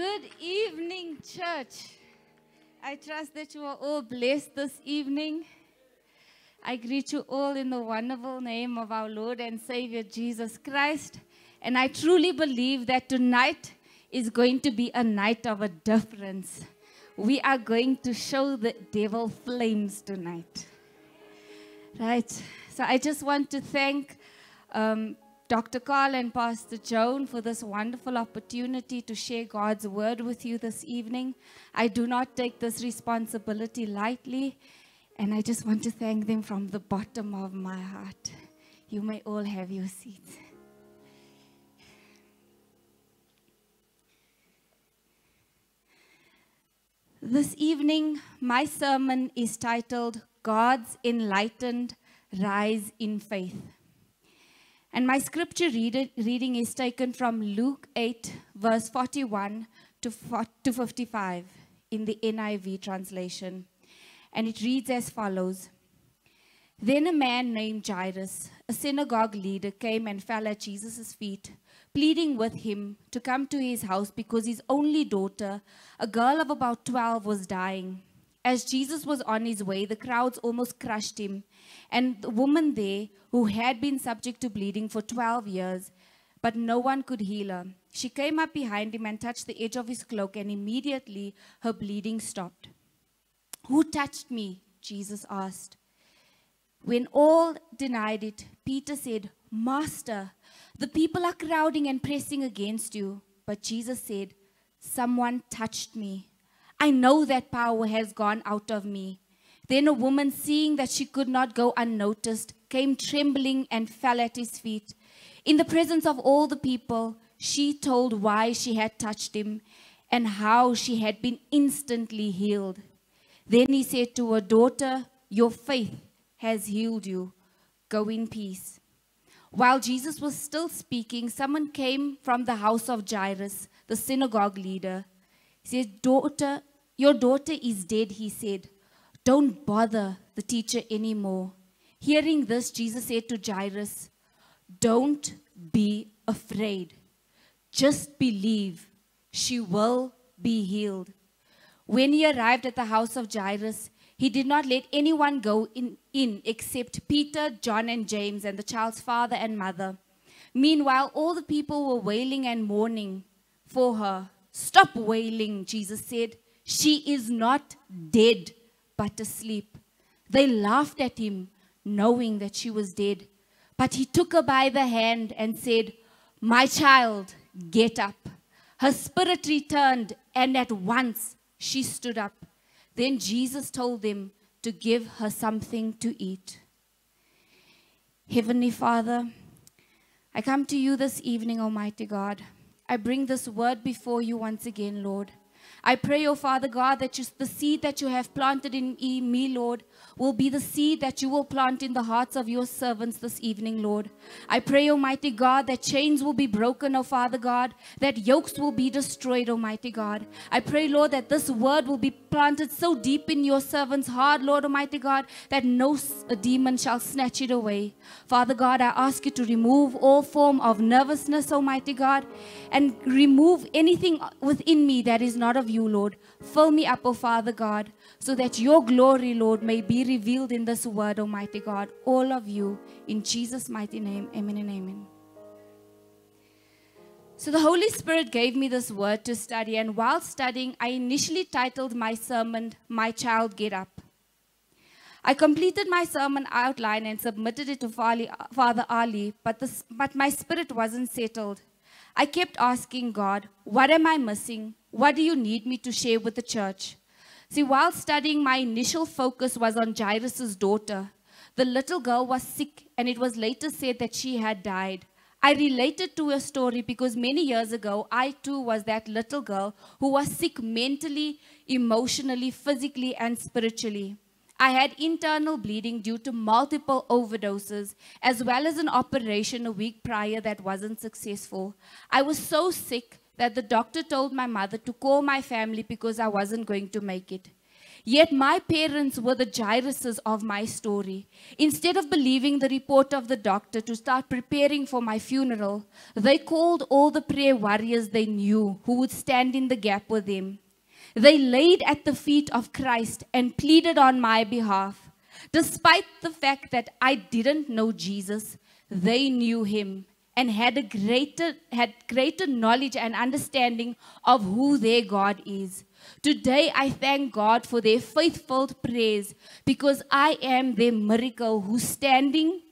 Good evening, church. I trust that you are all blessed this evening. I greet you all in the wonderful name of our Lord and Savior Jesus Christ. And I truly believe that tonight is going to be a night of a difference. We are going to show the devil flames tonight. Right? So I just want to thank Dr. Carl and Pastor Joan for this wonderful opportunity to share God's word with you this evening. I do not take this responsibility lightly, and I just want to thank them from the bottom of my heart. You may all have your seats. This evening, my sermon is titled, God's Enlightened Rise in Faith. And my scripture reading is taken from Luke 8, verse 41 to 55 in the NIV translation. And it reads as follows. Then a man named Jairus, a synagogue leader, came and fell at Jesus' feet, pleading with him to come to his house because his only daughter, a girl of about 12, was dying. As Jesus was on his way, the crowds almost crushed him, and the woman there, who had been subject to bleeding for 12 years, but no one could heal her. She came up behind him and touched the edge of his cloak, and immediately her bleeding stopped. Who touched me? Jesus asked. When all denied it, Peter said, Master, the people are crowding and pressing against you. But Jesus said, someone touched me. I know that power has gone out of me. Then a woman, seeing that she could not go unnoticed, came trembling and fell at his feet. In the presence of all the people, she told why she had touched him and how she had been instantly healed. Then he said to her, Daughter, your faith has healed you. Go in peace. While Jesus was still speaking, someone came from the house of Jairus, the synagogue leader. He said, Your daughter is dead, he said. Don't bother the teacher anymore. Hearing this, Jesus said to Jairus, Don't be afraid. Just believe. She will be healed. When he arrived at the house of Jairus, he did not let anyone go in except Peter, John, and James, and the child's father and mother. Meanwhile, all the people were wailing and mourning for her. Stop wailing, Jesus said. She is not dead, but asleep. They laughed at him, knowing that she was dead. But he took her by the hand and said, My child, get up. Her spirit returned, and at once she stood up. Then Jesus told them to give her something to eat. Heavenly Father, I come to you this evening, Almighty God. I bring this word before you once again, Lord. I pray, oh Father God, that the seed that you have planted in me, Lord, will be the seed that you will plant in the hearts of your servants this evening, Lord. I pray, Almighty God, that chains will be broken, oh Father God, that yokes will be destroyed, Almighty God. I pray, Lord, that this word will be planted so deep in your servant's heart, Lord Almighty God, that no demon shall snatch it away. Father God, I ask you to remove all form of nervousness, Almighty God, and remove anything within me that is not of you, Lord. Fill me up, oh Father God, so that your glory, Lord, may be revealed in this word, Almighty God. All of you, in Jesus' mighty name, amen and amen. So the Holy Spirit gave me this word to study, and while studying, I initially titled my sermon, My Child, Get Up. I completed my sermon outline and submitted it to Father Ali, but my spirit wasn't settled. I kept asking God, what am I missing? What do you need me to share with the church? See, while studying, my initial focus was on Jairus' daughter. The little girl was sick, and it was later said that she had died. I related to her story because many years ago, I too was that little girl who was sick mentally, emotionally, physically, and spiritually. I had internal bleeding due to multiple overdoses, as well as an operation a week prior that wasn't successful. I was so sick that the doctor told my mother to call my family because I wasn't going to make it. Yet my parents were the Jairuses of my story. Instead of believing the report of the doctor to start preparing for my funeral, they called all the prayer warriors they knew who would stand in the gap with them. They laid at the feet of Christ and pleaded on my behalf. Despite the fact that I didn't know Jesus, they knew him and had greater knowledge and understanding of who their God is. Today, I thank God for their faithful prayers because I am their miracle who's standing,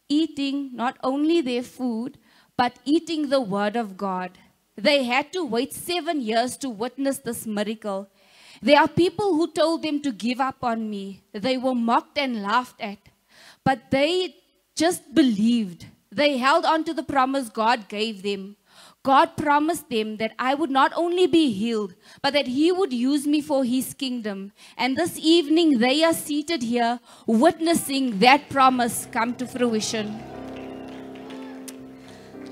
eating not only their food, but eating the word of God. They had to wait 7 years to witness this miracle. There are people who told them to give up on me. They were mocked and laughed at, but they just believed. They held on to the promise God gave them. God promised them that I would not only be healed, but that he would use me for his kingdom. And this evening, they are seated here witnessing that promise come to fruition.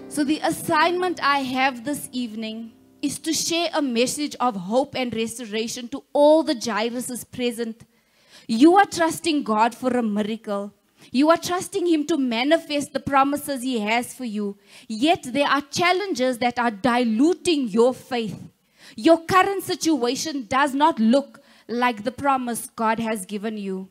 So the assignment I have this evening is to share a message of hope and restoration to all the Jairuses present. You are trusting God for a miracle. You are trusting him to manifest the promises he has for you. Yet there are challenges that are diluting your faith. Your current situation does not look like the promise God has given you.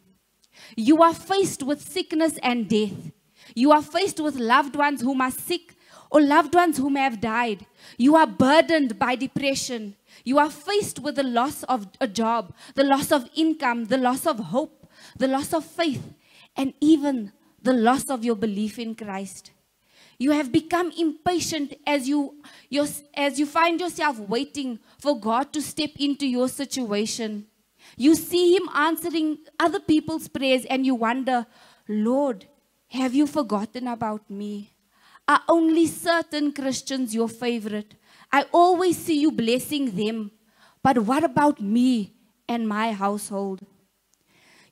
You are faced with sickness and death. You are faced with loved ones whom are sick or loved ones whom have died. You are burdened by depression. You are faced with the loss of a job, the loss of income, the loss of hope, the loss of faith, and even the loss of your belief in Christ. You have become impatient as you find yourself waiting for God to step into your situation. You see him answering other people's prayers and you wonder, Lord, have you forgotten about me? Are only certain Christians your favorite? I always see you blessing them. But what about me and my household?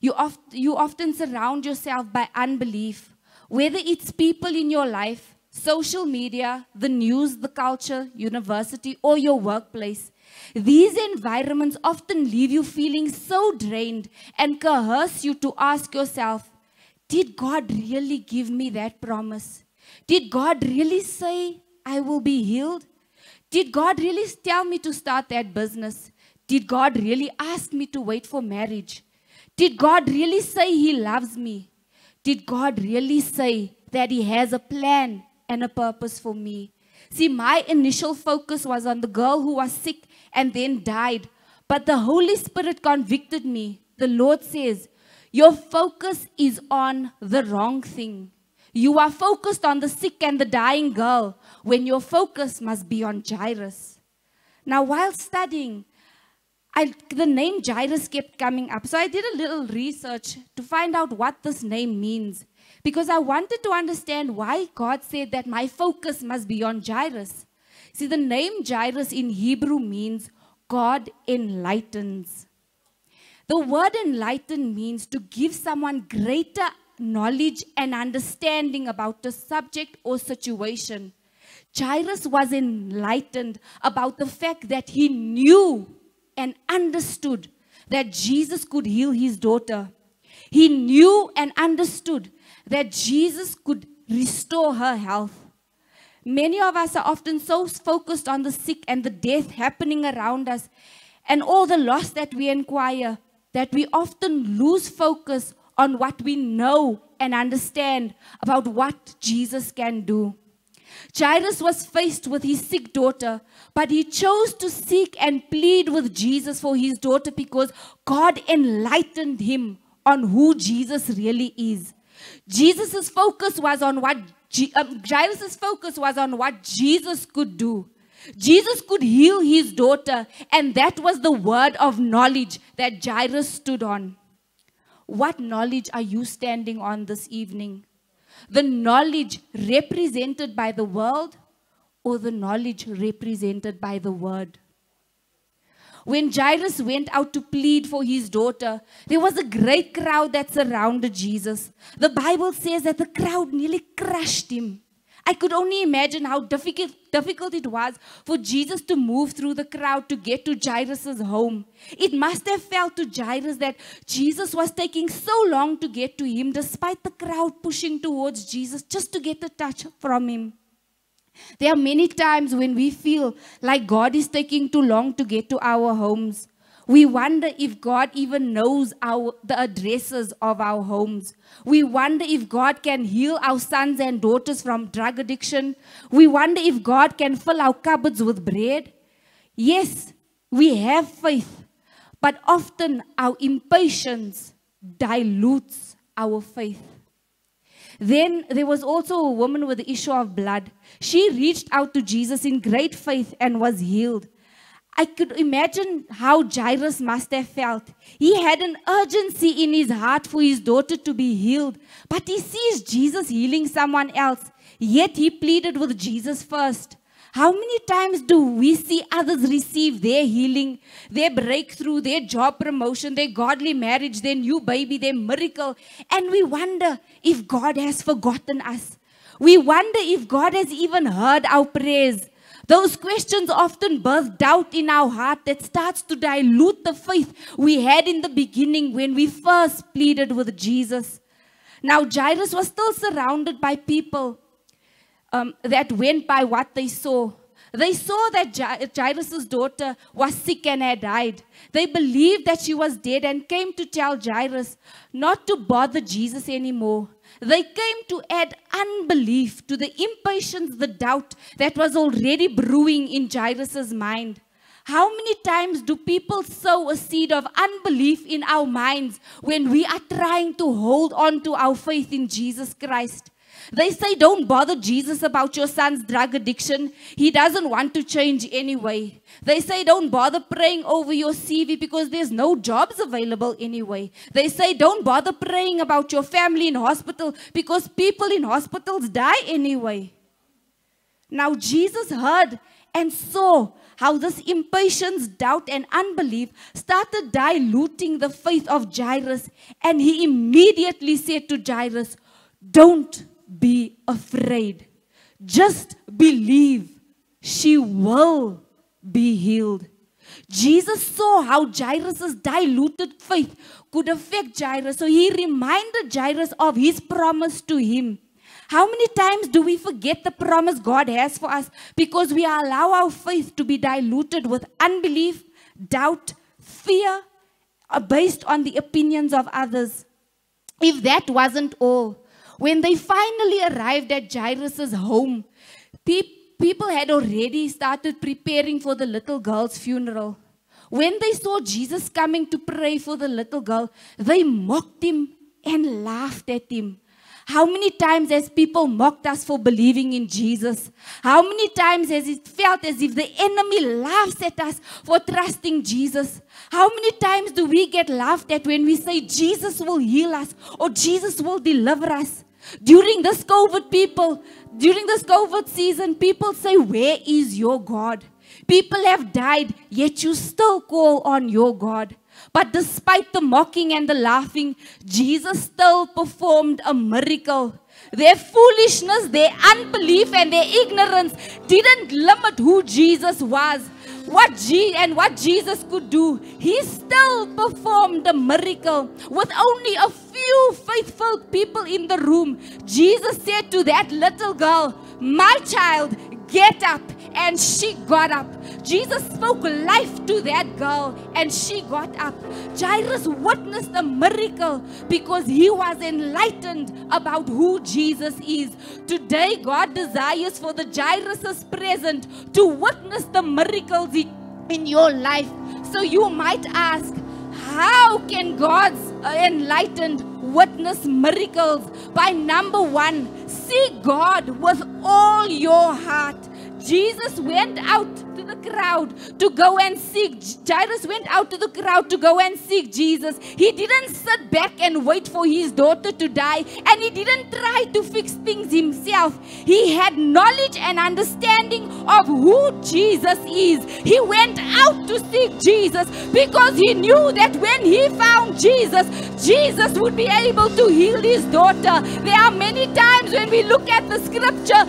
You often surround yourself by unbelief, whether it's people in your life, social media, the news, the culture, university, or your workplace. These environments often leave you feeling so drained and coerce you to ask yourself, did God really give me that promise? Did God really say I will be healed? Did God really tell me to start that business? Did God really ask me to wait for marriage? Did God really say he loves me? Did God really say that he has a plan and a purpose for me? See, my initial focus was on the girl who was sick and then died. But the Holy Spirit convicted me. The Lord says, your focus is on the wrong thing. You are focused on the sick and the dying girl when your focus must be on Jairus. Now, while studying, the name Jairus kept coming up. So I did a little research to find out what this name means. Because I wanted to understand why God said that my focus must be on Jairus. See, the name Jairus in Hebrew means God enlightens. The word enlighten means to give someone greater knowledge and understanding about the subject or situation. Jairus was enlightened about the fact that he knew and understood that Jesus could heal his daughter. He knew and understood that Jesus could restore her health. Many of us are often so focused on the sick and the death happening around us and all the loss that we inquire that we often lose focus on what we know and understand about what Jesus can do. Jairus was faced with his sick daughter, but he chose to seek and plead with Jesus for his daughter because God enlightened him on who Jesus really is. Jairus' focus was on what Jesus could do. Jesus could heal his daughter, and that was the word of knowledge that Jairus stood on. What knowledge are you standing on this evening? The knowledge represented by the world or the knowledge represented by the word? When Jairus went out to plead for his daughter, there was a great crowd that surrounded Jesus. The Bible says that the crowd nearly crushed him. I could only imagine how difficult it was for Jesus to move through the crowd to get to Jairus' home. It must have felt to Jairus that Jesus was taking so long to get to him, despite the crowd pushing towards Jesus just to get a touch from him. There are many times when we feel like God is taking too long to get to our homes. We wonder if God even knows the addresses of our homes. We wonder if God can heal our sons and daughters from drug addiction. We wonder if God can fill our cupboards with bread. Yes, we have faith, but often our impatience dilutes our faith. Then there was also a woman with the issue of blood. She reached out to Jesus in great faith and was healed. I could imagine how Jairus must have felt. He had an urgency in his heart for his daughter to be healed, but he sees Jesus healing someone else, yet he pleaded with Jesus first. How many times do we see others receive their healing, their breakthrough, their job promotion, their godly marriage, their new baby, their miracle, and we wonder if God has forgotten us. We wonder if God has even heard our prayers. Those questions often birth doubt in our heart that starts to dilute the faith we had in the beginning when we first pleaded with Jesus. Now, Jairus was still surrounded by people that went by what they saw. They saw that Jairus' daughter was sick and had died. They believed that she was dead and came to tell Jairus not to bother Jesus anymore. They came to add unbelief to the impatience, the doubt that was already brewing in Jairus' mind. How many times do people sow a seed of unbelief in our minds when we are trying to hold on to our faith in Jesus Christ? They say, don't bother Jesus about your son's drug addiction. He doesn't want to change anyway. They say, don't bother praying over your CV because there's no jobs available anyway. They say, don't bother praying about your family in hospital because people in hospitals die anyway. Now, Jesus heard and saw how this impatience, doubt, and unbelief started diluting the faith of Jairus. And he immediately said to Jairus, don't be afraid. Just believe. She will be healed. Jesus saw how Jairus' diluted faith could affect Jairus. So he reminded Jairus of his promise to him. How many times do we forget the promise God has for us because we allow our faith to be diluted with unbelief, doubt, fear, based on the opinions of others? If that wasn't all, when they finally arrived at Jairus' home, people had already started preparing for the little girl's funeral. When they saw Jesus coming to pray for the little girl, they mocked him and laughed at him. How many times has people mocked us for believing in Jesus? How many times has it felt as if the enemy laughs at us for trusting Jesus? How many times do we get laughed at when we say Jesus will heal us or Jesus will deliver us? During this COVID season, people say, where is your God? People have died, yet you still call on your God. But despite the mocking and the laughing, Jesus still performed a miracle. Their foolishness, their unbelief, and their ignorance didn't limit who Jesus was. What Jesus could do, he still performed a miracle with only a few faithful people in the room. Jesus said to that little girl, my child, get up. And she got up. Jesus spoke life to that girl and she got up. Jairus witnessed a miracle because he was enlightened about who Jesus is. Today, God desires for the Jairus present to witness the miracles in your life. So you might ask, how can God's enlightened witness miracles? By number one, seek God with all your heart. Jesus went out to the crowd to go and seek. Jairus went out to the crowd to go and seek Jesus. He didn't sit back and wait for his daughter to die, and he didn't try to fix things himself. He had knowledge and understanding of who Jesus is. He went out to seek Jesus because he knew that when he found Jesus, Jesus would be able to heal his daughter. There are many times when we look at the scripture,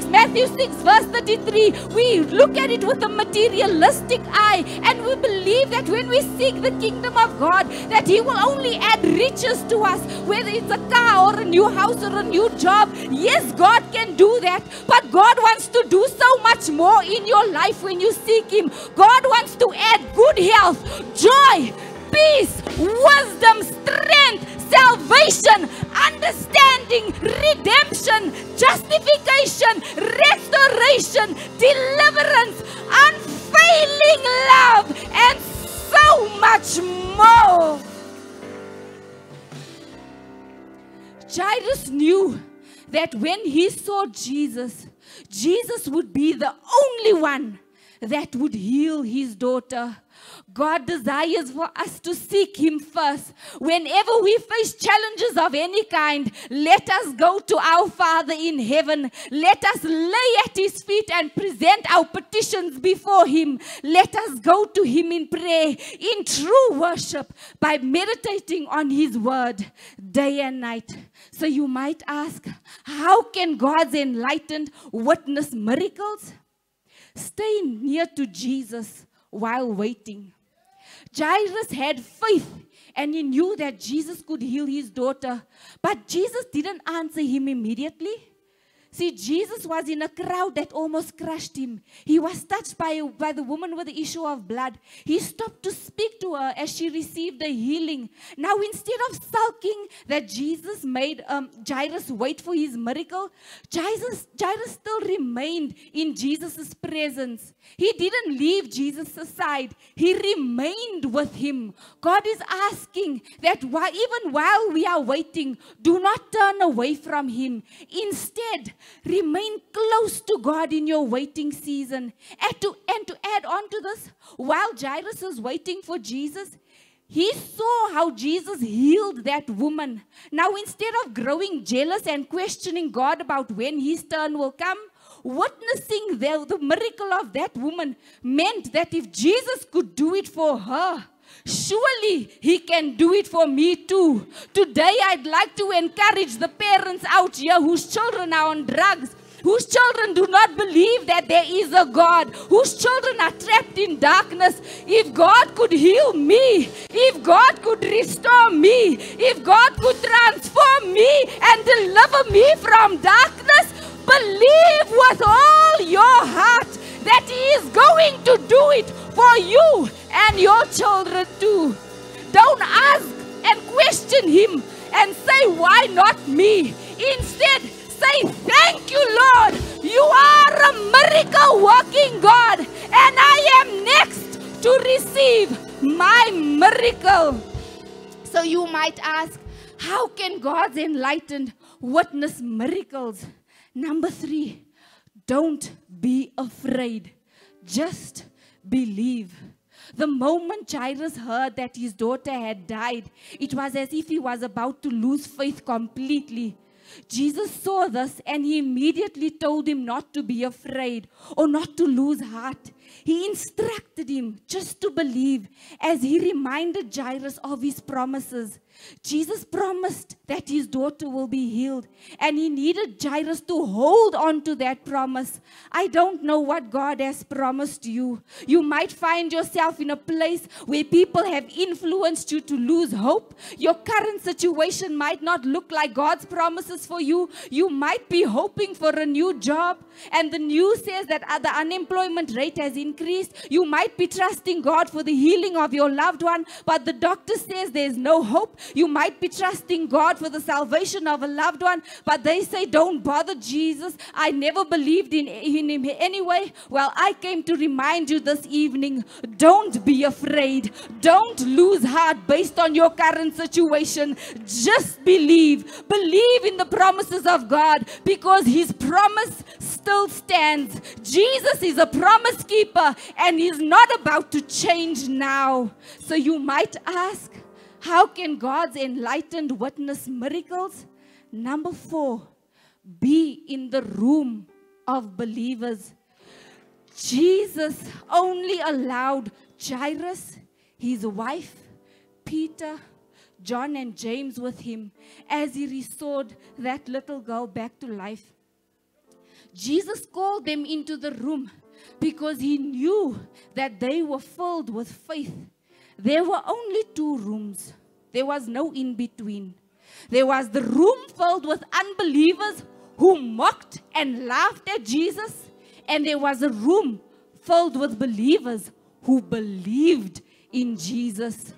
Matthew 6 verse 33, we look at it with a materialistic eye, and we believe that when we seek the kingdom of God, that he will only add riches to us, whether it's a car or a new house or a new job. Yes, God can do that, but God wants to do so much more in your life when you seek him. God wants to add good health, joy, peace, wisdom, strength, salvation, understanding, redemption, justification, restoration, deliverance, unfailing love, and so much more. Jairus knew that when he saw Jesus, Jesus would be the only one that would heal his daughter. God desires for us to seek him first. Whenever we face challenges of any kind, let us go to our Father in heaven. Let us lay at his feet and present our petitions before him. Let us go to him in prayer, in true worship, by meditating on his word day and night. So you might ask, how can God's enlightened witness miracles? Stay near to Jesus while waiting. Jairus had faith, and he knew that Jesus could heal his daughter, but Jesus didn't answer him immediately. See, Jesus was in a crowd that almost crushed him. He was touched by the woman with the issue of blood. He stopped to speak to her as she received the healing. Now, instead of sulking that Jesus made Jairus wait for his miracle, Jairus still remained in Jesus' presence. He didn't leave Jesus aside. He remained with him. God is asking that even while we are waiting, do not turn away from him. Instead, remain close to God in your waiting season. And to add on to this, while Jairus was waiting for Jesus, he saw how Jesus healed that woman. Now, instead of growing jealous and questioning God about when his turn will come, witnessing the miracle of that woman meant that if Jesus could do it for her, surely he can do it for me too. Today, I'd like to encourage the parents out here whose children are on drugs, whose children do not believe that there is a God, whose children are trapped in darkness. If God could heal me, if God could restore me, if God could transform me and deliver me from darkness, believe with all your heart that he is going to do it for you and your children too. Don't ask and question him and say, why not me? Instead, say, thank you, Lord. You are a miracle working God, and I am next to receive my miracle. So you might ask, how can God's enlightened witness miracles? Number 3, don't be afraid. Just believe. The moment Jairus heard that his daughter had died, it was as if he was about to lose faith completely. Jesus saw this, and he immediately told him not to be afraid or not to lose heart. He instructed him just to believe, as he reminded Jairus of his promises. Jesus promised that his daughter will be healed, and he needed Jairus to hold on to that promise. I don't know what God has promised you. You might find yourself in a place where people have influenced you to lose hope. Your current situation might not look like God's promises for you. You might be hoping for a new job, and the news says that the unemployment rate has increased. You might be trusting God for the healing of your loved one, but the doctor says there's no hope. You might be trusting God for the salvation of a loved one, but they say, don't bother Jesus. I never believed in him anyway. Well, I came to remind you this evening, don't be afraid. Don't lose heart based on your current situation. Just believe. Believe in the promises of God, because his promise still stands. Jesus is a promise keeper, and he's not about to change now. So you might ask, how can God's enlightened witness miracles? Number 4, be in the room of believers. Jesus only allowed Jairus, his wife, Peter, John and James with him as he restored that little girl back to life. Jesus called them into the room because he knew that they were filled with faith. There were only 2 rooms. There was no in between. There was the room filled with unbelievers who mocked and laughed at Jesus, and there was a room filled with believers who believed in Jesus.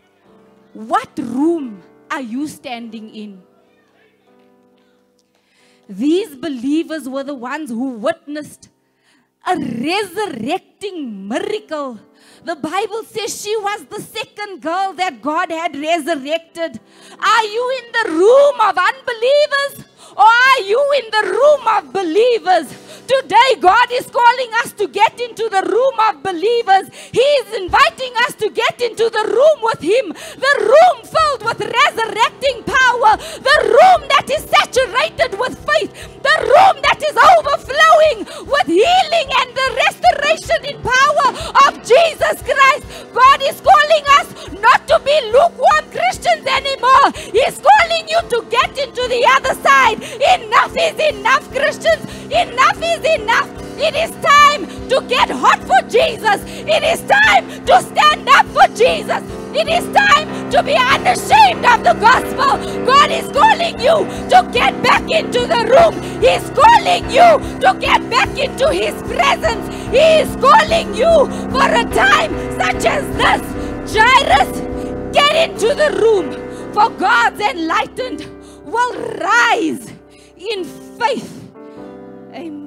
What room are you standing in? These believers were the ones who witnessed a resurrecting miracle. The Bible says she was the second girl that God had resurrected. Are you in the room of unbelievers, or are you in the room of believers? Today, God is calling us to get into the room of believers. He is inviting us to get into the room with Him. The room filled with resurrecting power. The room that is saturated with faith. The room that is overflowing with healing and the restoration in power of Jesus Christ. God is calling us not to be lukewarm Christians anymore. He's calling you to get into the other side. Enough is enough, Christians. Enough is enough. It is time to get hot for Jesus. It is time to stand up for Jesus. It is time to be unashamed of the gospel. God is calling you to get back into the room. He is calling you to get back into His presence. He is calling you for a time such as this. Jairus, get into the room, for God's enlightened will rise in faith. Amen.